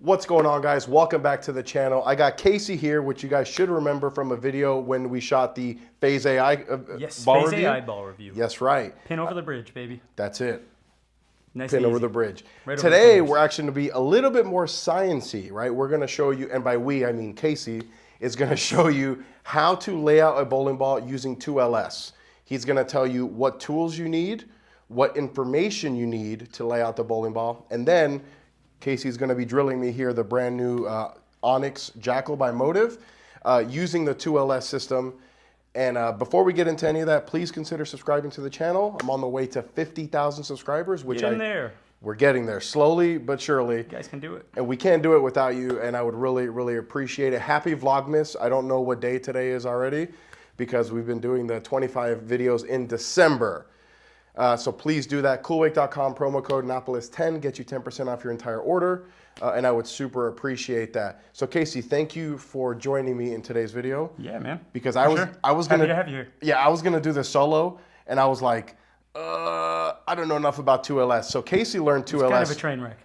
What's going on, guys? Welcome back to the channel. I got Casey here, which you guys should remember from a video when we shot the Phase AI ball review. AI ball review. Yes, right. Pin over the bridge, baby. That's it. Nice Pin and over easy. the bridge. Right over Today, the we're actually going to be a little bit more science-y, right? We're going to show you, and by we, I mean Casey, is going to show you how to lay out a bowling ball using 2LS. He's going to tell you what tools you need, what information you need to lay out the bowling ball, and then Casey's going to be drilling me here the brand new Onyx Jackal by Motive using the 2LS system. And before we get into any of that, please consider subscribing to the channel. I'm on the way to 50,000 subscribers, which Get in there. We're getting there slowly but surely. You guys can do it. And we can't do it without you, and I would really, really appreciate it. Happy Vlogmas. I don't know what day today is already because we've been doing the 25 videos in December. So please do that. Coolwake.com, promo code Napoles10, get you 10% off your entire order. And I would super appreciate that. So Casey, thank you for joining me in today's video. Yeah, man. Because I was Happy to have you here. Yeah, I was gonna do this solo, and I was like, I don't know enough about 2LS. So Casey learned 2LS. It's kind of a train wreck.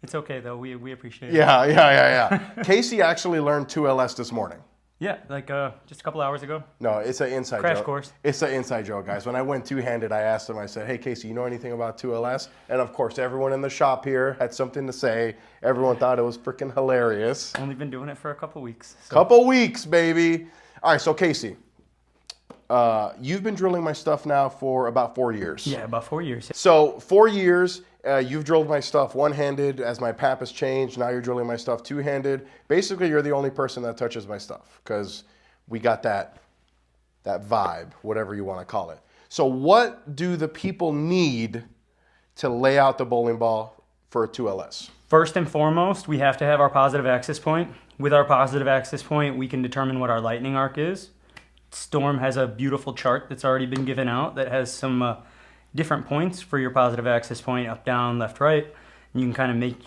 It's okay though. We appreciate it. Yeah. Casey actually learned 2LS this morning. Yeah, like just a couple hours ago. No, it's an inside Crash joke. course. It's an inside joke, guys. When I went two-handed, I asked him, I said, hey, Casey, you know anything about 2LS? And of course, everyone in the shop here had something to say. Everyone thought it was freaking hilarious. Only been doing it for a couple weeks. So. Couple weeks, baby. All right, so Casey, you've been drilling my stuff now for about 4 years. Yeah, about 4 years. So 4 years, you've drilled my stuff one-handed as my pap has changed. Now you're drilling my stuff two-handed. Basically, you're the only person that touches my stuff because we got that vibe, whatever you want to call it. So what do the people need to lay out the bowling ball for a 2LS? First and foremost, we have to have our positive access point. With our positive access point, we can determine what our lightning arc is. Storm has a beautiful chart that's already been given out that has some different points for your positive access point, up, down, left, right. And you can kind of make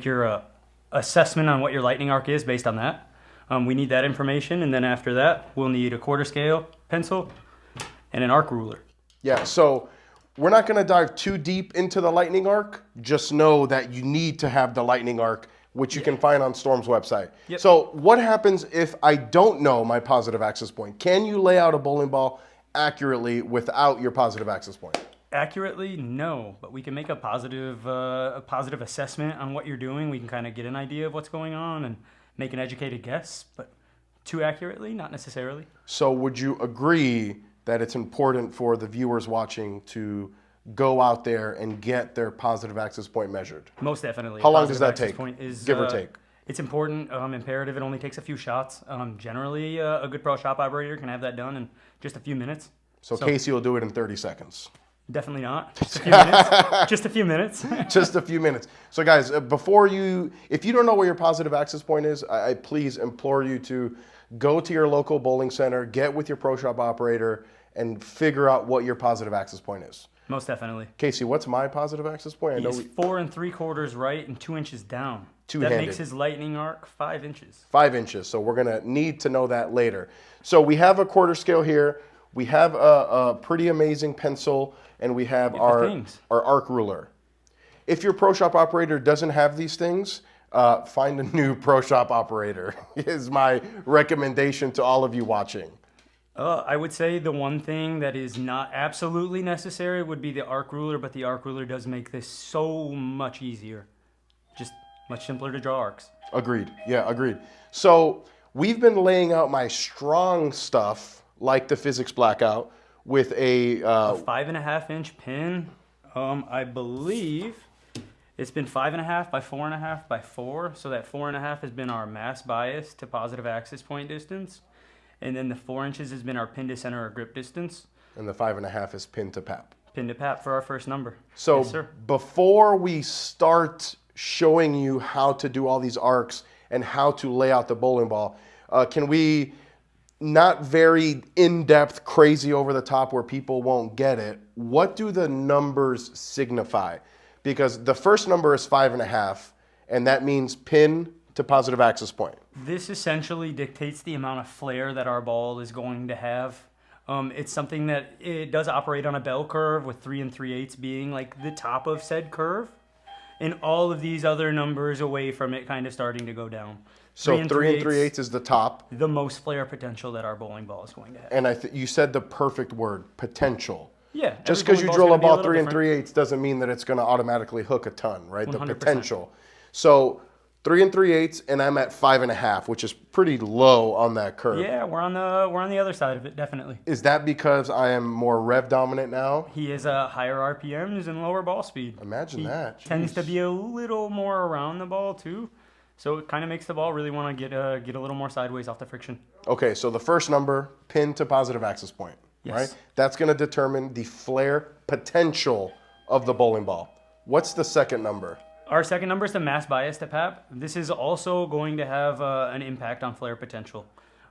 your assessment on what your lightning arc is based on that. We need that information, and then after that, we'll need a quarter scale pencil and an arc ruler. Yeah, so we're not going to dive too deep into the lightning arc. Just know that you need to have the lightning arc, which you can find on Storm's website. Yep. So what happens if I don't know my positive access point? Can you lay out a bowling ball accurately without your positive access point? Accurately, no, but we can make a positive assessment on what you're doing. We can kind of get an idea of what's going on and make an educated guess, but too accurately, not necessarily. So would you agree that it's important for the viewers watching to go out there and get their positive access point measured? Most definitely. How long does that Positive take, access point is, give or take? It's important, imperative. It only takes a few shots. Generally, a good pro shop operator can have that done in just a few minutes. So Casey will do it in 30 seconds. Definitely not. Just a few minutes. Just a few minutes. Just a few minutes. So guys, if you don't know where your positive access point is, I please implore you to go to your local bowling center, get with your pro shop operator, and figure out what your positive access point is. Most definitely. Casey, what's my positive access point? He's 4 3/4 right and 2 inches down. Two-handed. That makes his lightning arc 5 inches. 5 inches. So we're gonna need to know that later. So we have a quarter scale here. We have a pretty amazing pencil, and we have our arc ruler. If your pro shop operator doesn't have these things, find a new pro shop operator is my recommendation to all of you watching. I would say the one thing that is not absolutely necessary would be the arc ruler, but the arc ruler does make this so much easier. Just much simpler to draw arcs. Agreed. Yeah, agreed. So we've been laying out my strong stuff, like the physics blackout, with a 5.5 inch pin. I believe it's been 5.5 by 4.5 by 4. So that 4.5 has been our mass bias to positive access point distance. And then the 4 inches has been our pin to center or grip distance. And the 5.5 is pin to pap. Pin to pap for our first number. So yes, sir. Before we start showing you how to do all these arcs and how to lay out the bowling ball, can we, not very in-depth, crazy over the top where people won't get it, what do the numbers signify? Because the first number is 5.5, and that means pin to positive access point. This essentially dictates the amount of flare that our ball is going to have. It's something that it does operate on a bell curve, with 3 3/8 being like the top of said curve. and all of these other numbers away from it kind of starting to go down. So 3 and 3/8 is the top. The most flare potential that our bowling ball is going to have. And you said the perfect word, potential. Yeah. Just because you drill a ball 3 and 3/8 doesn't mean that it's going to automatically hook a ton, right? 100%. The potential. So 3 and 3/8, and I'm at 5.5, which is pretty low on that curve. Yeah, we're on the other side of it, definitely. Is that because I am more rev dominant now? He is higher RPMs and lower ball speed. Imagine that. Jeez. Tends to be a little more around the ball too, so it kind of makes the ball really want to get a little more sideways off the friction. Okay, so the first number, pin to positive axis point, Yes. right? That's going to determine the flare potential of the bowling ball. What's the second number? Our second number is the mass bias to PAP. This is also going to have an impact on flare potential.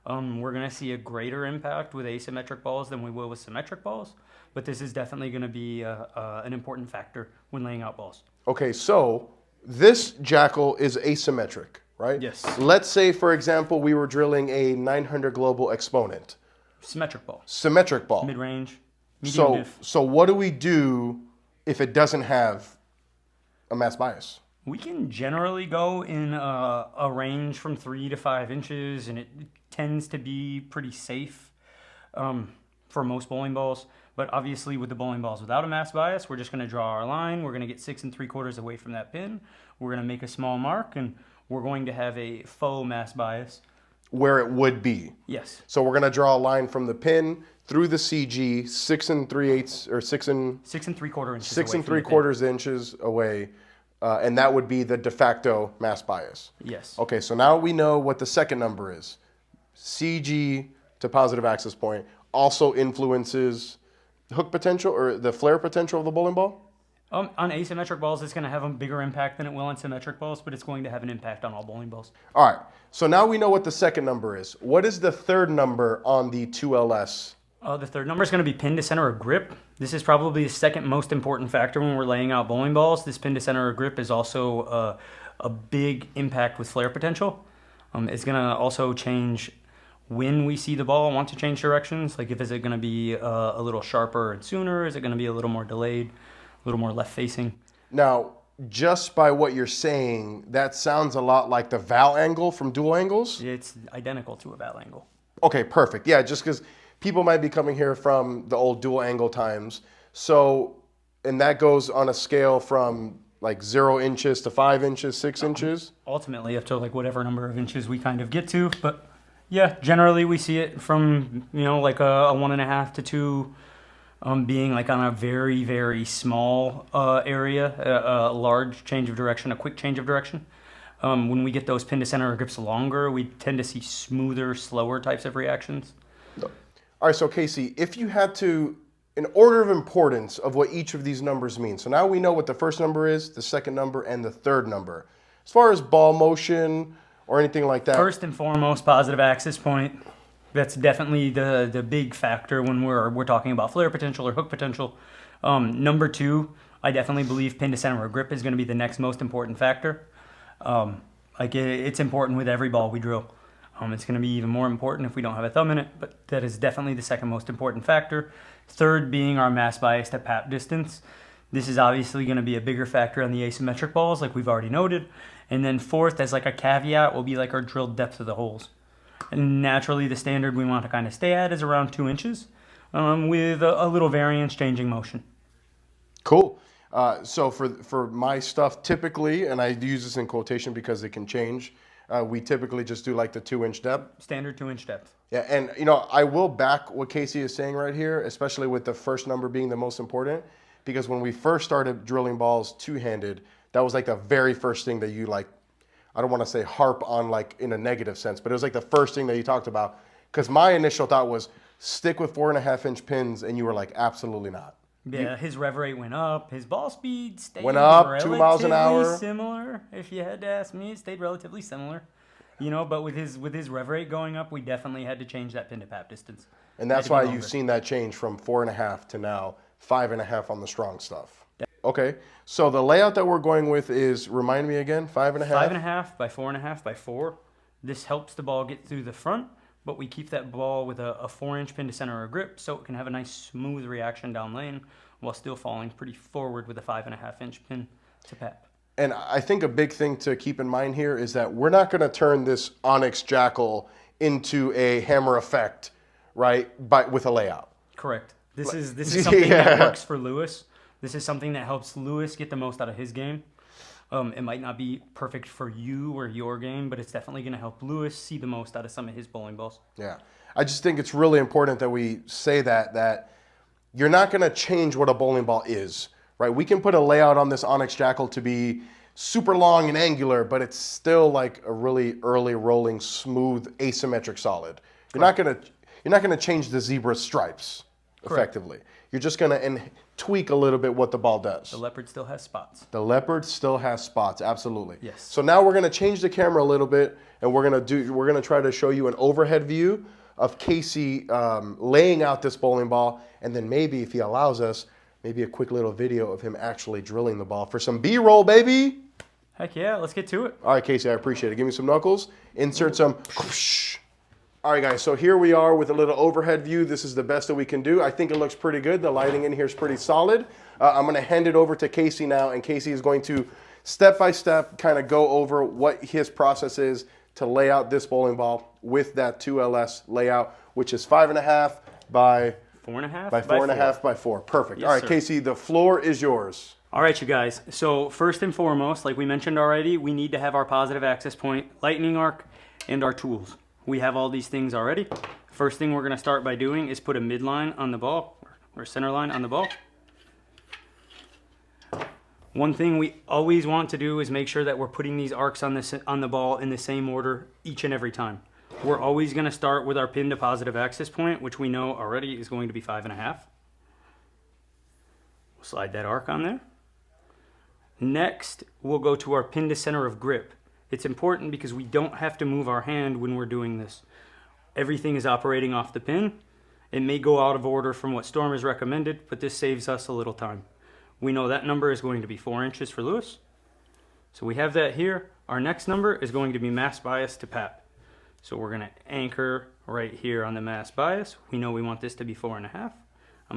We're going to see a greater impact with asymmetric balls than we will with symmetric balls, but this is definitely going to be an important factor when laying out balls. Okay, so this jackal is asymmetric, right? Yes. Let's say, for example, we were drilling a 900 global exponent. Symmetric ball. Symmetric ball. Mid-range, medium diff. So what do we do if it doesn't have a mass bias? We can generally go in a range from 3 to 5 inches, and it tends to be pretty safe for most bowling balls. But obviously with the bowling balls without a mass bias, we're just going to draw our line. We're going to get 6 3/4 away from that pin. We're going to make a small mark, and we're going to have a faux mass bias. Where it would be. Yes. So we're going to draw a line from the pin through the CG, 6 3/8 or 6 3/4 inches. 6 away from the pin. 3/4 inches away, and that would be the de facto mass bias. Yes. Okay, so now we know what the second number is. CG to positive axis point also influences hook potential or the flare potential of the bowling ball? On asymmetric balls, it's going to have a bigger impact than it will on symmetric balls, but it's going to have an impact on all bowling balls. All right, so now we know what the second number is. What is the third number on the 2LS? The third number is going to be pin to center of grip. This is probably the second most important factor when we're laying out bowling balls. This pin to center of grip is also a big impact with flare potential. It's going to also change when we see the ball want to change directions. Like, is it going to be a little sharper and sooner? Is it going to be a little more delayed, a little more left facing? Now, just by what you're saying, that sounds a lot like the Val Angle from Dual Angles. It's identical to a Val Angle. Okay, perfect. Yeah, just because people might be coming here from the old Dual Angle times. So, and that goes on a scale from like 0 inches to 5 inches, 6 inches. Ultimately, up to like whatever number of inches we kind of get to. But yeah, generally we see it from, like a 1.5 to 2, being like on a very, very small area, a large change of direction, a quick change of direction. When we get those pin to center grips longer, we tend to see smoother, slower types of reactions. All right, so Casey, if you had to, in order of importance of what each of these numbers mean. So now we know what the first number is, the second number, and the third number. As far as ball motion or anything like that. First and foremost, positive axis point. That's definitely the big factor when we're talking about flare potential or hook potential. Number 2, I definitely believe pin to center of grip is going to be the next most important factor. It's important with every ball we drill. It's going to be even more important if we don't have a thumb in it, but that is definitely the second most important factor. Third being our mass bias to PAP distance. This is obviously going to be a bigger factor on the asymmetric balls, like we've already noted. And then fourth, as like a caveat, will be like our drilled depth of the holes. And naturally, the standard we want to kind of stay at is around 2 inches, with a little variance changing motion. Cool. So for my stuff, typically, and I use this in quotation because it can change, we typically just do like the 2-inch depth. Standard 2-inch depth. Yeah, and I will back what Casey is saying right here, especially with the first number being the most important, because when we first started drilling balls two-handed, that was like the very first thing that you like, I don't want to say harp on like in a negative sense, but it was like the first thing that you talked about, because my initial thought was stick with 4.5-inch pins, and you were like, absolutely not. Yeah, his rev rate went up. His ball speed stayed went up 2 miles an hour. Similar. If you had to ask me, it stayed relatively similar. But with his rev rate going up, we definitely had to change that pin to PAP distance. And that's why you've seen that change from 4.5 to now 5.5 on the strong stuff. Okay, so the layout that we're going with is, remind me again, 5.5? 5.5 by 4.5 by 4. This helps the ball get through the front, but we keep that ball with a 4-inch pin to center of grip so it can have a nice smooth reaction down lane while still falling pretty forward with a 5.5-inch pin to PAP. And I think a big thing to keep in mind here is that we're not going to turn this Onyx Jackal into a hammer effect, right? With a layout. Correct. This is something Yeah. that works for Lewis. This is something that helps Lewis get the most out of his game. It might not be perfect for you or your game, but it's definitely going to help Lewis see the most out of some of his bowling balls. Yeah. I just think it's really important that we say that you're not going to change what a bowling ball is, right? We can put a layout on this Onyx Jackal to be super long and angular, but it's still like a really early rolling, smooth, asymmetric solid. You're not going to change the zebra stripes effectively. You're just going to tweak a little bit what the ball does. The leopard still has spots. The leopard still has spots, absolutely. Yes. So now we're going to change the camera a little bit, and we're going to try to show you an overhead view of Casey laying out this bowling ball, and then maybe, if he allows us, maybe a quick little video of him actually drilling the ball for some B-roll, baby. Heck yeah, let's get to it. All right, Casey, I appreciate it. Give me some knuckles. Insert some. All right, guys, so here we are with a little overhead view. This is the best that we can do. I think it looks pretty good. The lighting in here is pretty solid. I'm going to hand it over to Casey now, and Casey is going to step-by-step kind of go over what his process is to lay out this bowling ball with that 2LS layout, which is 5.5 by 4.5 by 4.5 by 4. Perfect. Yes, all right, sir. Casey, the floor is yours. All right, you guys. So first and foremost, like we mentioned already, we need to have our positive access point, lightning arc, and our tools. We have all these things already. First thing we're going to start by doing is put a midline on the ball, or center line on the ball. One thing we always want to do is make sure that we're putting these arcs on the ball in the same order each and every time. We're always going to start with our pin to positive access point, which we know already is going to be 5.5. We'll slide that arc on there. Next, we'll go to our pin to center of grip. It's important because we don't have to move our hand when we're doing this. Everything is operating off the pin. It may go out of order from what Storm has recommended, but this saves us a little time. We know that number is going to be 4 inches for Lewis. So we have that here. Our next number is going to be mass bias to Pat. So we're going to anchor right here on the mass bias. We know we want this to be 4.5. I'm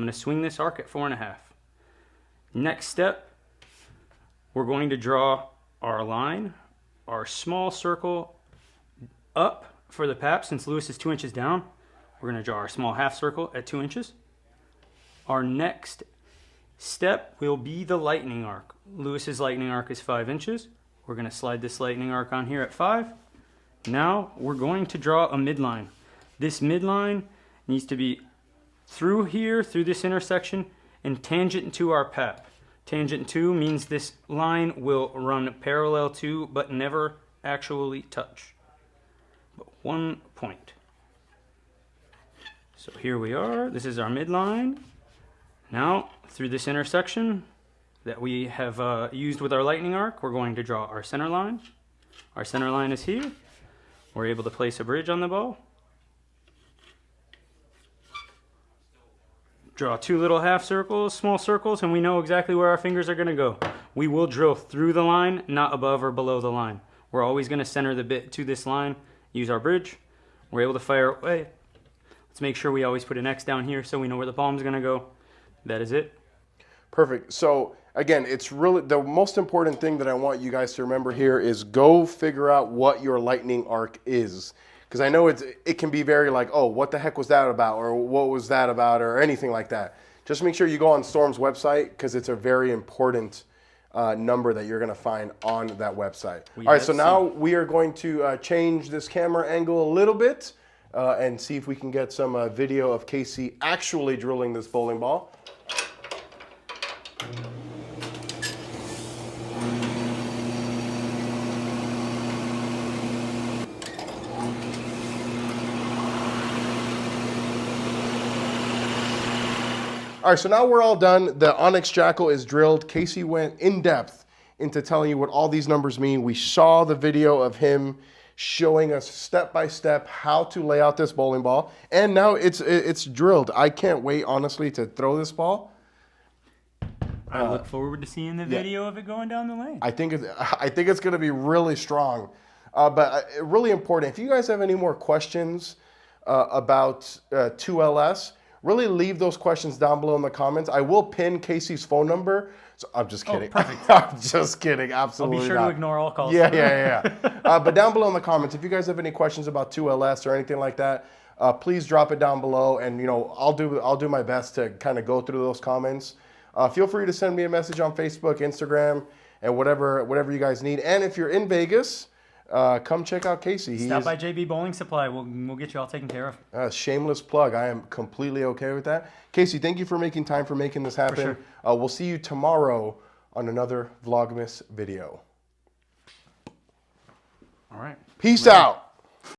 going to swing this arc at 4.5. Next step, we're going to draw our line, our small circle up for the PAP. Since Lewis is 2 inches down, we're going to draw our small half circle at 2 inches. Our next step will be the lightning arc. Lewis's lightning arc is 5 inches. We're going to slide this lightning arc on here at 5. Now we're going to draw a midline. This midline needs to be through here, through this intersection, and tangent to our PAP. Tangent to means this line will run parallel to, but never actually touch. But 1 point. So here we are. This is our midline. Now, through this intersection that we have used with our lightning arc, we're going to draw our center line. Our center line is here. We're able to place a bridge on the ball. Draw 2 little half circles, small circles, and we know exactly where our fingers are going to go. We will drill through the line, not above or below the line. We're always going to center the bit to this line, use our bridge. We're able to fire away. Let's make sure we always put an X down here so we know where the palm's going to go. That is it. Perfect. So again, it's really the most important thing that I want you guys to remember here is go figure out what your lightning arc is. Because I know it can be very like, oh, what the heck was that about? Or what was that about? Or anything like that. Just make sure you go on Storm's website because it's a very important number that you're going to find on that website. All right, so now we are going to change this camera angle a little bit and see if we can get some video of Casey actually drilling this bowling ball. All right, so now we're all done. The Onyx Jackal is drilled. Casey went in depth into telling you what all these numbers mean. We saw the video of him showing us step by step how to lay out this bowling ball, and now it's drilled. I can't wait, honestly, to throw this ball. I look forward to seeing the video of it going down the lane. I think it's going to be really strong, but really important. If you guys have any more questions about 2LS, really leave those questions down below in the comments. I will pin Casey's phone number. So I'm just kidding. Perfect. I'm just kidding. I'll Absolutely be sure not. to ignore all calls. Yeah. But down below in the comments, if you guys have any questions about 2LS or anything like that, please drop it down below, and I'll do my best to kind of go through those comments. Feel free to send me a message on Facebook, Instagram, and whatever you guys need. And if you're in Vegas, come check out Casey. Stop by JB Bowling Supply. We'll get you all taken care of. Shameless plug. I am completely okay with that. Casey, thank you for making time for making this happen. For sure. We'll see you tomorrow on another Vlogmas video. All right. Peace out.